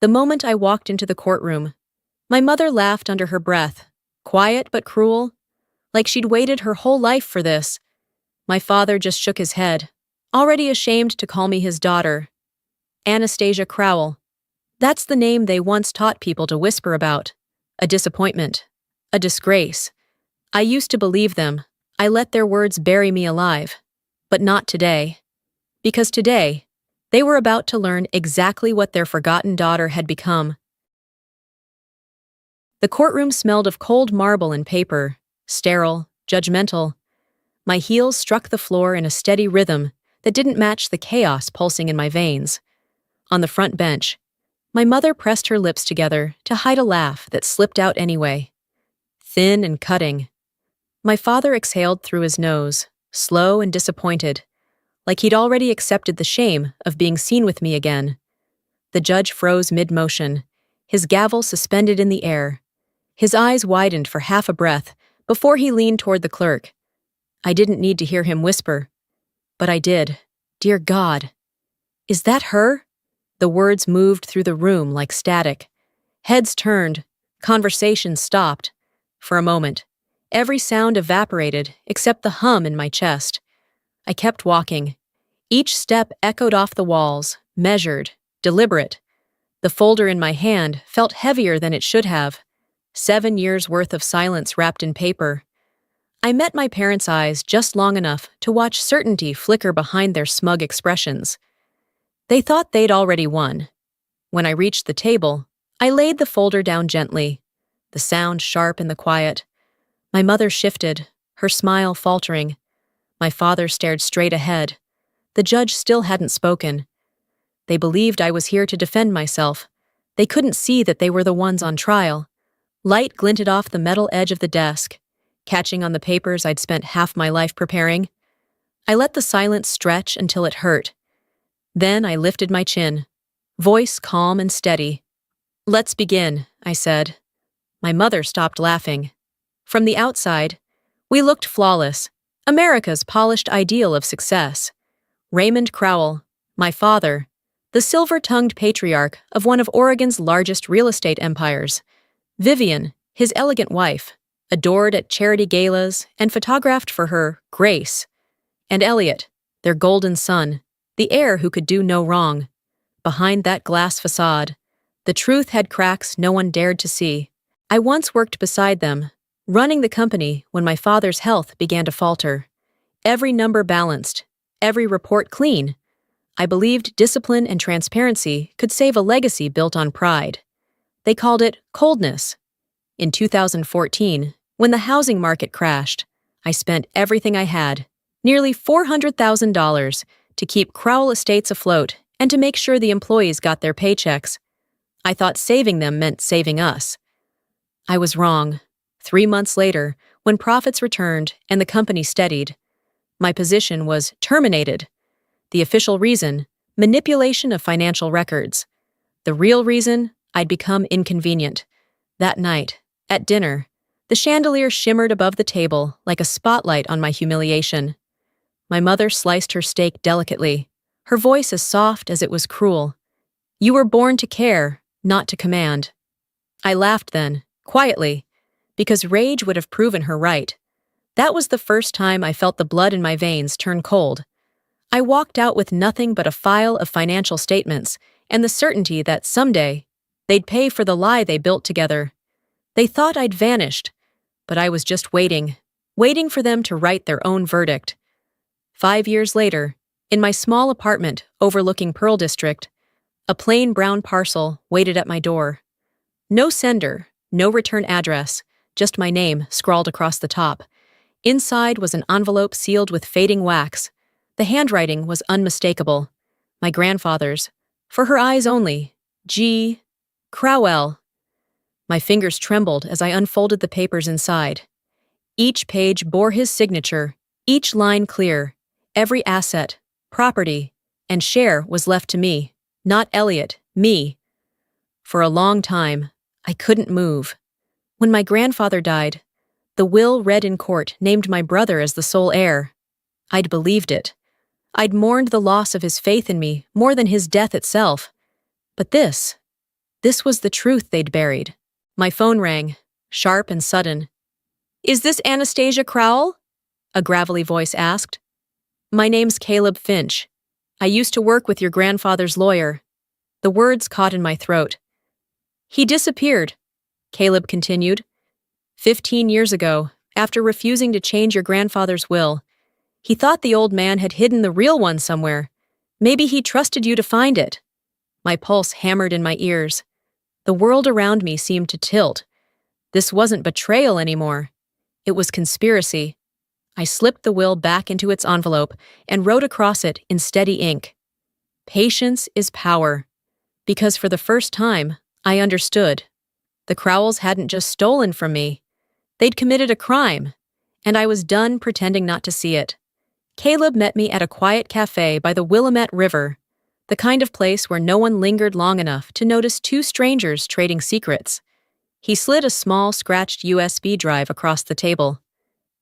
The moment I walked into the courtroom, my mother laughed under her breath, quiet but cruel, like she'd waited her whole life for this. My father just shook his head, already ashamed to call me his daughter. Anastasia Crowell. That's the name they once taught people to whisper about. A disappointment. A disgrace. I used to believe them. I let their words bury me alive. But not today. Because today, they were about to learn exactly what their forgotten daughter had become. The courtroom smelled of cold marble and paper, sterile, judgmental. My heels struck the floor in a steady rhythm that didn't match the chaos pulsing in my veins. On the front bench, my mother pressed her lips together to hide a laugh that slipped out anyway. Thin and cutting. My father exhaled through his nose, slow and disappointed, like he'd already accepted the shame of being seen with me again. The judge froze mid-motion, his gavel suspended in the air. His eyes widened for half a breath before he leaned toward the clerk. I didn't need to hear him whisper, but I did. Dear God. Is that her? The words moved through the room like static. Heads turned, conversations stopped. For a moment, every sound evaporated except the hum in my chest. I kept walking. Each step echoed off the walls, measured, deliberate. The folder in my hand felt heavier than it should have. 7 years' worth of silence wrapped in paper. I met my parents' eyes just long enough to watch certainty flicker behind their smug expressions. They thought they'd already won. When I reached the table, I laid the folder down gently, the sound sharp in the quiet. My mother shifted, her smile faltering. My father stared straight ahead. The judge still hadn't spoken. They believed I was here to defend myself. They couldn't see that they were the ones on trial. Light glinted off the metal edge of the desk, catching on the papers I'd spent half my life preparing. I let the silence stretch until it hurt. Then I lifted my chin, voice calm and steady. "Let's begin," I said. My mother stopped laughing. From the outside, we looked flawless, America's polished ideal of success. Raymond Crowell, my father, the silver-tongued patriarch of one of Oregon's largest real estate empires. Vivian, his elegant wife, adored at charity galas and photographed for her grace. And Elliot, their golden son, the heir who could do no wrong. Behind that glass facade, the truth had cracks no one dared to see. I once worked beside them, running the company when my father's health began to falter. Every number balanced, every report clean. I believed discipline and transparency could save a legacy built on pride. They called it coldness. In 2014, when the housing market crashed, I spent everything I had, nearly $400,000, to keep Crowell Estates afloat and to make sure the employees got their paychecks. I thought saving them meant saving us. I was wrong. 3 months later, when profits returned and the company steadied, my position was terminated. The official reason, manipulation of financial records. The real reason, I'd become inconvenient. That night, at dinner, the chandelier shimmered above the table like a spotlight on my humiliation. My mother sliced her steak delicately, her voice as soft as it was cruel. "You were born to care, not to command." I laughed then, quietly, because rage would have proven her right. That was the first time I felt the blood in my veins turn cold. I walked out with nothing but a file of financial statements and the certainty that someday they'd pay for the lie they built together. They thought I'd vanished, but I was just waiting for them to write their own verdict. 5 years later, in my small apartment overlooking Pearl District, a plain brown parcel waited at my door. No sender, no return address, just my name scrawled across the top. Inside was an envelope sealed with fading wax. The handwriting was unmistakable. My grandfather's, for her eyes only, G. Crowell. My fingers trembled as I unfolded the papers inside. Each page bore his signature, each line clear. Every asset, property, and share was left to me, not Elliot, me. For a long time, I couldn't move. When my grandfather died, the will read in court named my brother as the sole heir. I'd believed it. I'd mourned the loss of his faith in me more than his death itself. But this This was the truth they'd buried. My phone rang, sharp and sudden. "Is this Anastasia Crowell?" a gravelly voice asked. "My name's Caleb Finch. I used to work with your grandfather's lawyer." The words caught in my throat. "He disappeared," Caleb continued. 15 years ago, after refusing to change your grandfather's will. He thought the old man had hidden the real one somewhere. Maybe he trusted you to find it." My pulse hammered in my ears. The world around me seemed to tilt. This wasn't betrayal anymore. It was conspiracy. I slipped the will back into its envelope and wrote across it in steady ink. "Patience is power." Because for the first time, I understood. The Crowells hadn't just stolen from me. They'd committed a crime, and I was done pretending not to see it. Caleb met me at a quiet cafe by the Willamette River, the kind of place where no one lingered long enough to notice two strangers trading secrets. He slid a small, scratched USB drive across the table.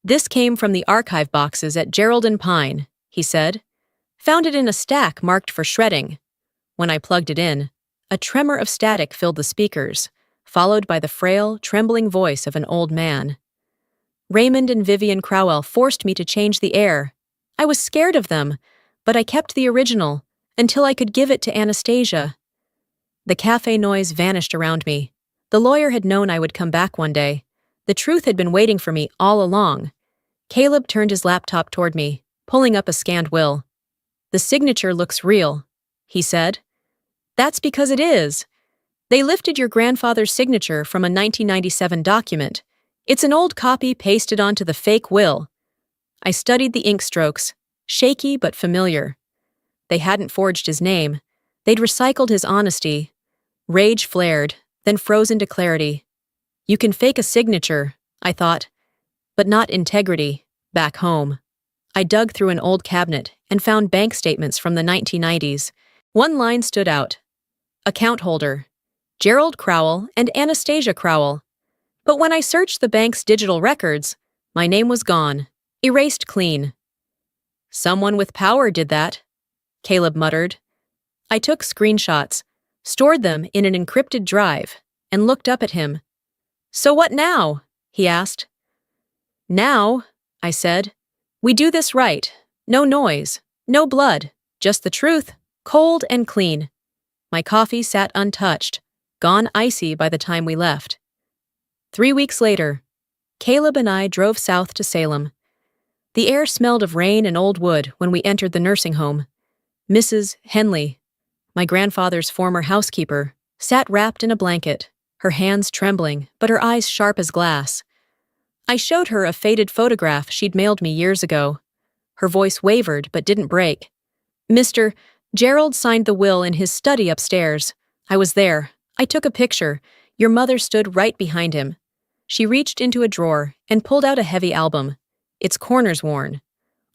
"This came from the archive boxes at Gerald and Pine," he said. "Found it in a stack marked for shredding." When I plugged it in, a tremor of static filled the speakers, followed by the frail, trembling voice of an old man. "Raymond and Vivian Crowell forced me to change the air. I was scared of them, but I kept the original until I could give it to Anastasia." The cafe noise vanished around me. The lawyer had known I would come back one day. The truth had been waiting for me all along. Caleb turned his laptop toward me, pulling up a scanned will. "The signature looks real," he said. "That's because it is. They lifted your grandfather's signature from a 1997 document. It's an old copy pasted onto the fake will." I studied the ink strokes, shaky but familiar. They hadn't forged his name. They'd recycled his honesty. Rage flared, then froze into clarity. You can fake a signature, I thought, but not integrity, back home. I dug through an old cabinet and found bank statements from the 1990s. One line stood out. Account holder, Gerald Crowell and Anastasia Crowell. But when I searched the bank's digital records, my name was gone, erased clean. "Someone with power did that," Caleb muttered. I took screenshots, stored them in an encrypted drive, and looked up at him. "So what now?" he asked. "Now," I said, "we do this right. No noise, no blood, just the truth, cold and clean." My coffee sat untouched, gone icy by the time we left. 3 weeks later, Caleb and I drove south to Salem. The air smelled of rain and old wood when we entered the nursing home. Mrs. Henley, my grandfather's former housekeeper, sat wrapped in a blanket, her hands trembling, but her eyes sharp as glass. I showed her a faded photograph she'd mailed me years ago. Her voice wavered but didn't break. "Mr. Gerald signed the will in his study upstairs. I was there. I took a picture. Your mother stood right behind him." She reached into a drawer and pulled out a heavy album, its corners worn.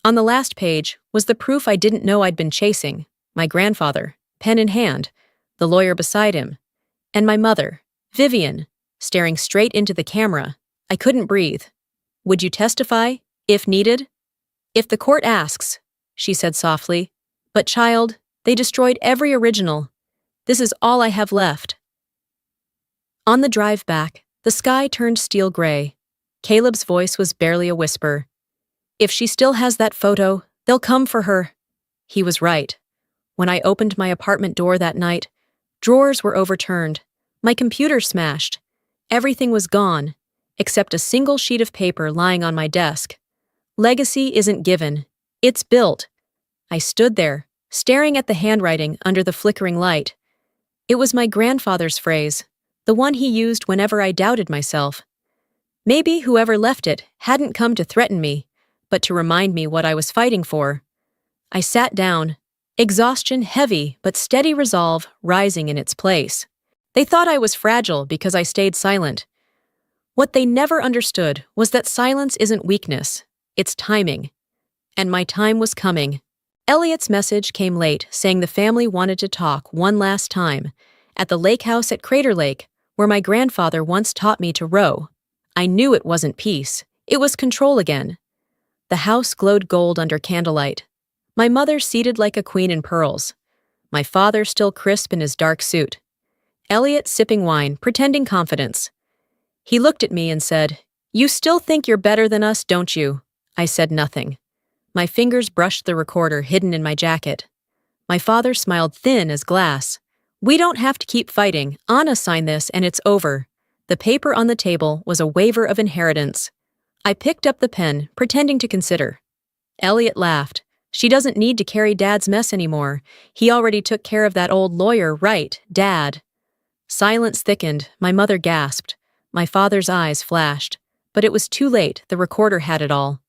On the last page was the proof I didn't know I'd been chasing: my grandfather, pen in hand, the lawyer beside him, and my mother, Vivian, staring straight into the camera. I couldn't breathe. "Would you testify, if needed?" "If the court asks," she said softly. "But child, they destroyed every original. This is all I have left." On the drive back, the sky turned steel gray. Caleb's voice was barely a whisper. "If she still has that photo, they'll come for her." He was right. When I opened my apartment door that night, drawers were overturned, my computer smashed. Everything was gone, except a single sheet of paper lying on my desk. Legacy isn't given, it's built. I stood there, staring at the handwriting under the flickering light. It was my grandfather's phrase, the one he used whenever I doubted myself. Maybe whoever left it hadn't come to threaten me, but to remind me what I was fighting for. I sat down, exhaustion heavy but steady resolve rising in its place. They thought I was fragile because I stayed silent. What they never understood was that silence isn't weakness, it's timing. And my time was coming. Elliot's message came late, saying the family wanted to talk one last time, at the lake house at Crater Lake, where my grandfather once taught me to row. I knew it wasn't peace, it was control again. The house glowed gold under candlelight. My mother seated like a queen in pearls. My father still crisp in his dark suit. Elliot sipping wine, pretending confidence. He looked at me and said, "You still think you're better than us, don't you?" I said nothing. My fingers brushed the recorder hidden in my jacket. My father smiled thin as glass. "We don't have to keep fighting. Anna signed this and it's over." The paper on the table was a waiver of inheritance. I picked up the pen, pretending to consider. Elliot laughed. "She doesn't need to carry Dad's mess anymore. He already took care of that old lawyer, right, Dad?" Silence thickened. My mother gasped. My father's eyes flashed. But it was too late. The recorder had it all.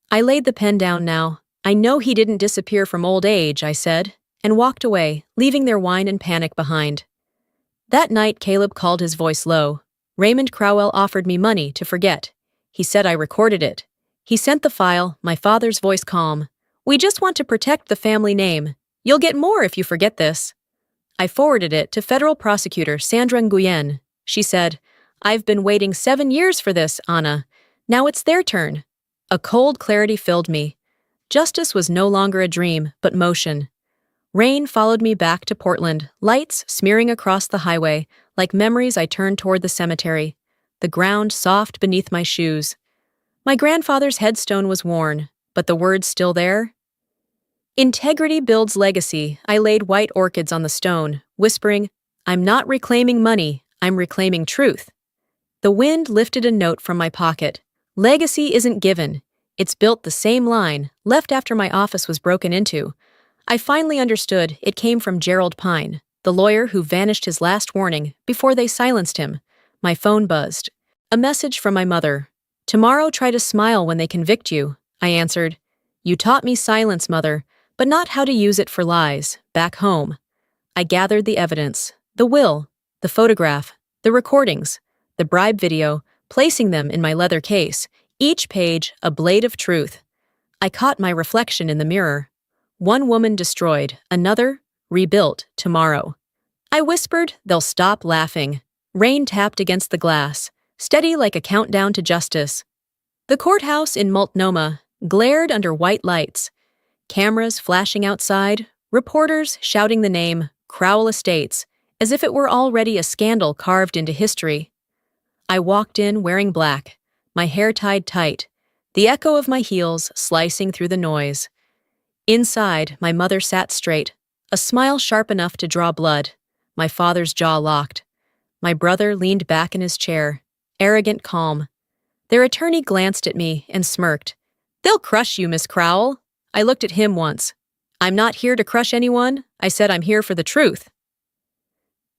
I laid the pen down now. "I know he didn't disappear from old age," I said, and walked away, leaving their whine and panic behind. That night, Caleb called, his voice low. Raymond Crowell offered me money to forget. He said I recorded it. He sent the file, my father's voice calm. "We just want to protect the family name. You'll get more if you forget this." I forwarded it to federal prosecutor Sandra Nguyen. She said, "I've been waiting 7 years for this, Anna. Now it's their turn." A cold clarity filled me. Justice was no longer a dream, but motion. Rain followed me back to Portland, lights smearing across the highway, like memories I turned toward the cemetery, the ground soft beneath my shoes. My grandfather's headstone was worn, but the words still there. "Integrity builds legacy." I laid white orchids on the stone, whispering, "I'm not reclaiming money, I'm reclaiming truth." The wind lifted a note from my pocket. "Legacy isn't given. It's built." The same line, left after my office was broken into. I finally understood it came from Gerald Pine, the lawyer who vanished his last warning before they silenced him. My phone buzzed. A message from my mother. "Tomorrow try to smile when they convict you." I answered, "You taught me silence, Mother, but not how to use it for lies, back home." I gathered the evidence, the will, the photograph, the recordings, the bribe video, placing them in my leather case, each page a blade of truth. I caught my reflection in the mirror. One woman destroyed, another rebuilt tomorrow. I whispered, "They'll stop laughing." Rain tapped against the glass, steady like a countdown to justice. The courthouse in Multnomah glared under white lights. Cameras flashing outside, reporters shouting the name, Crowell Estates, as if it were already a scandal carved into history. I walked in wearing black, my hair tied tight, the echo of my heels slicing through the noise. Inside, my mother sat straight, a smile sharp enough to draw blood, my father's jaw locked. My brother leaned back in his chair, arrogant calm. Their attorney glanced at me and smirked. "They'll crush you, Miss Crowell." I looked at him once. "I'm not here to crush anyone. I said I'm here for the truth."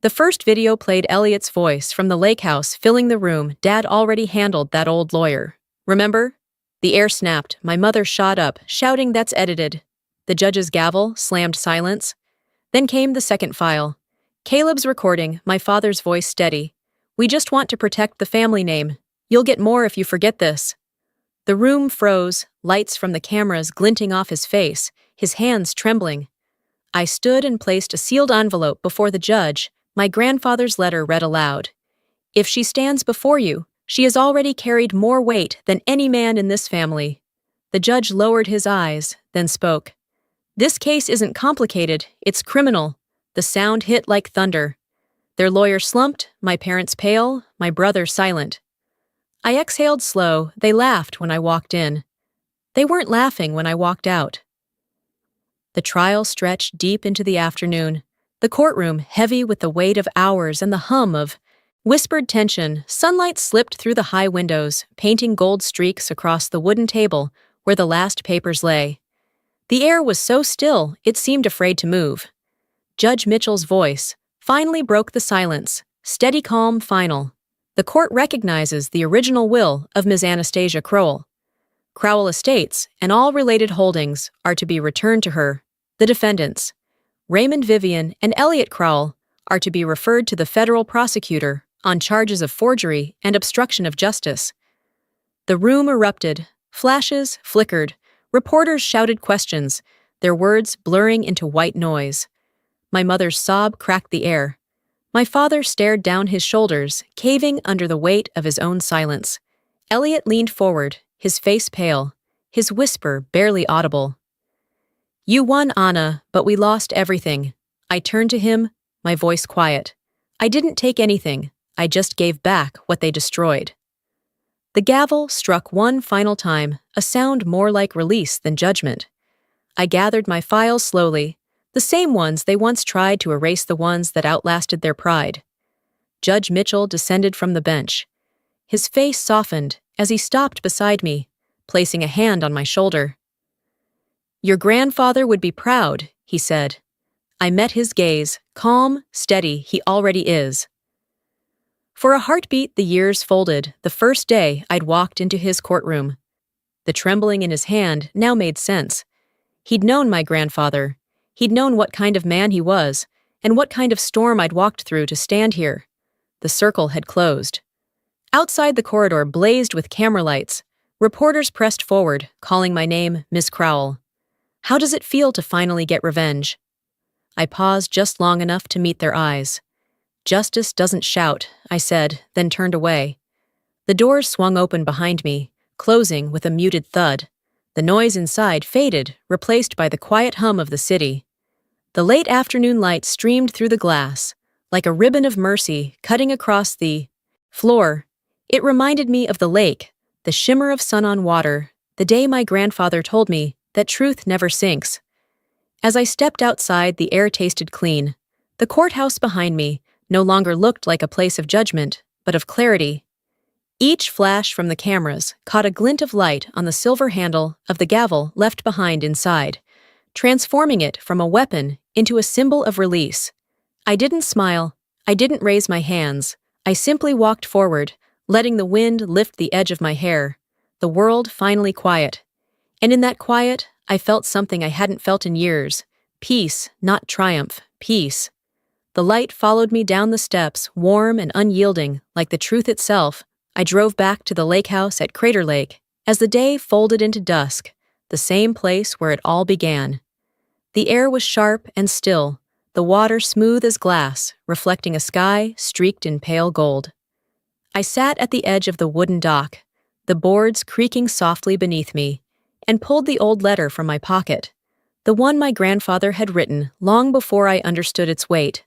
The first video played Elliot's voice from the lake house filling the room. Dad already handled that old lawyer. "Remember?" The air snapped. My mother shot up, shouting, "That's edited." The judge's gavel slammed silence. Then came the second file. Caleb's recording, my father's voice steady. "We just want to protect the family name. You'll get more if you forget this." The room froze, lights from the cameras glinting off his face, his hands trembling. I stood and placed a sealed envelope before the judge. My grandfather's letter read aloud. "If she stands before you, she has already carried more weight than any man in this family." The judge lowered his eyes, then spoke. "This case isn't complicated, it's criminal." The sound hit like thunder. Their lawyer slumped, my parents pale, my brother silent. I exhaled slow. They laughed when I walked in. They weren't laughing when I walked out. The trial stretched deep into the afternoon, the courtroom heavy with the weight of hours and the hum of whispered tension. Sunlight slipped through the high windows, painting gold streaks across the wooden table where the last papers lay. The air was so still, it seemed afraid to move. Judge Mitchell's voice finally broke the silence, steady calm, final. The court recognizes the original will of Ms. Anastasia Crowell. Crowell Estates and all related holdings are to be returned to her. The defendants, Raymond Vivian and Elliot Crowell, are to be referred to the federal prosecutor on charges of forgery and obstruction of justice. The room erupted. Flashes flickered. Reporters shouted questions, their words blurring into white noise. My mother's sob cracked the air. My father stared down his shoulders, caving under the weight of his own silence. Elliot leaned forward, his face pale, his whisper barely audible. "You won, Anna, but we lost everything." I turned to him, my voice quiet. I didn't take anything, I just gave back what they destroyed. The gavel struck one final time, a sound more like release than judgment. I gathered my files slowly, the same ones they once tried to erase the ones that outlasted their pride. Judge Mitchell descended from the bench. His face softened as he stopped beside me, placing a hand on my shoulder. "Your grandfather would be proud," he said. I met his gaze, calm, steady, he already is. For a heartbeat, the years folded the first day I'd walked into his courtroom. The trembling in his hand now made sense. He'd known my grandfather. He'd known what kind of man he was, and what kind of storm I'd walked through to stand here. The circle had closed. Outside the corridor blazed with camera lights. Reporters pressed forward, calling my name Miss Crowell. How does it feel to finally get revenge? I paused just long enough to meet their eyes. "Justice doesn't shout," I said, then turned away. The doors swung open behind me, closing with a muted thud. The noise inside faded, replaced by the quiet hum of the city. The late afternoon light streamed through the glass, like a ribbon of mercy cutting across the floor. It reminded me of the lake, the shimmer of sun on water, the day my grandfather told me that truth never sinks. As I stepped outside, the air tasted clean. The courthouse behind me no longer looked like a place of judgment, but of clarity. Each flash from the cameras caught a glint of light on the silver handle of the gavel left behind inside, transforming it from a weapon into a symbol of release. I didn't smile. I didn't raise my hands. I simply walked forward, letting the wind lift the edge of my hair. The world finally quiet. And in that quiet, I felt something I hadn't felt in years. Peace, not triumph. Peace. The light followed me down the steps, warm and unyielding, like the truth itself. I drove back to the lake house at Crater Lake as the day folded into dusk, the same place where it all began. The air was sharp and still, the water smooth as glass, reflecting a sky streaked in pale gold. I sat at the edge of the wooden dock, the boards creaking softly beneath me, and pulled the old letter from my pocket, the one my grandfather had written long before I understood its weight.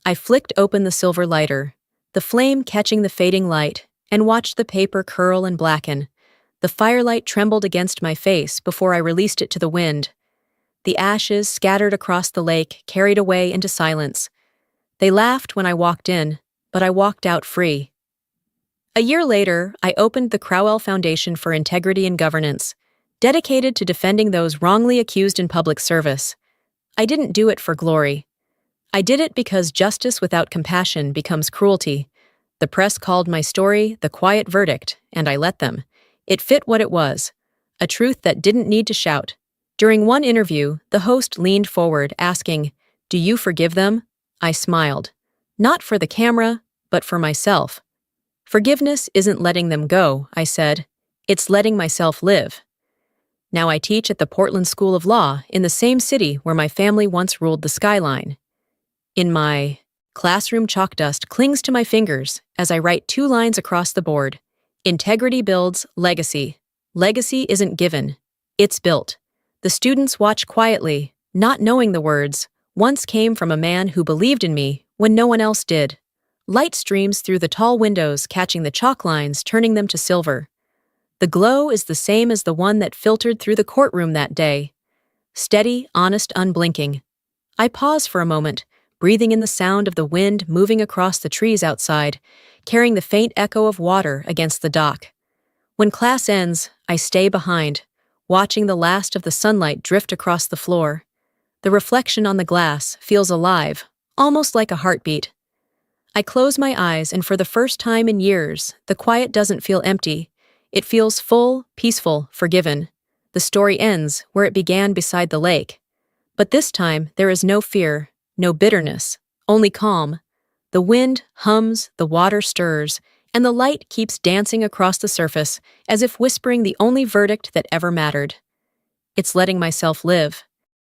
I flicked open the silver lighter, the flame catching the fading light, and watched the paper curl and blacken. The firelight trembled against my face before I released it to the wind. The ashes scattered across the lake carried away into silence. They laughed when I walked in, but I walked out free. A year later, I opened the Crowell Foundation for Integrity and Governance, dedicated to defending those wrongly accused in public service. I didn't do it for glory. I did it because justice without compassion becomes cruelty. The press called my story the quiet verdict, and I let them. It fit what it was, a truth that didn't need to shout. During one interview, the host leaned forward, asking, "Do you forgive them?" I smiled. Not for the camera, but for myself. "Forgiveness isn't letting them go," I said. "It's letting myself live." Now I teach at the Portland School of Law in the same city where my family once ruled the skyline. In my classroom, chalk dust clings to my fingers as I write 2 lines across the board. Integrity builds legacy. Legacy isn't given, it's built. The students watch quietly, not knowing the words, once came from a man who believed in me when no one else did. Light streams through the tall windows, catching the chalk lines, turning them to silver. The glow is the same as the one that filtered through the courtroom that day. Steady, honest, unblinking. I pause for a moment, breathing in the sound of the wind moving across the trees outside, carrying the faint echo of water against the dock. When class ends, I stay behind, watching the last of the sunlight drift across the floor. The reflection on the glass feels alive, almost like a heartbeat. I close my eyes, and for the first time in years, the quiet doesn't feel empty. It feels full, peaceful, forgiven. The story ends where it began, beside the lake. But this time, there is no fear, no bitterness, only calm. The wind hums, the water stirs, and the light keeps dancing across the surface, as if whispering the only verdict that ever mattered. It's letting myself live.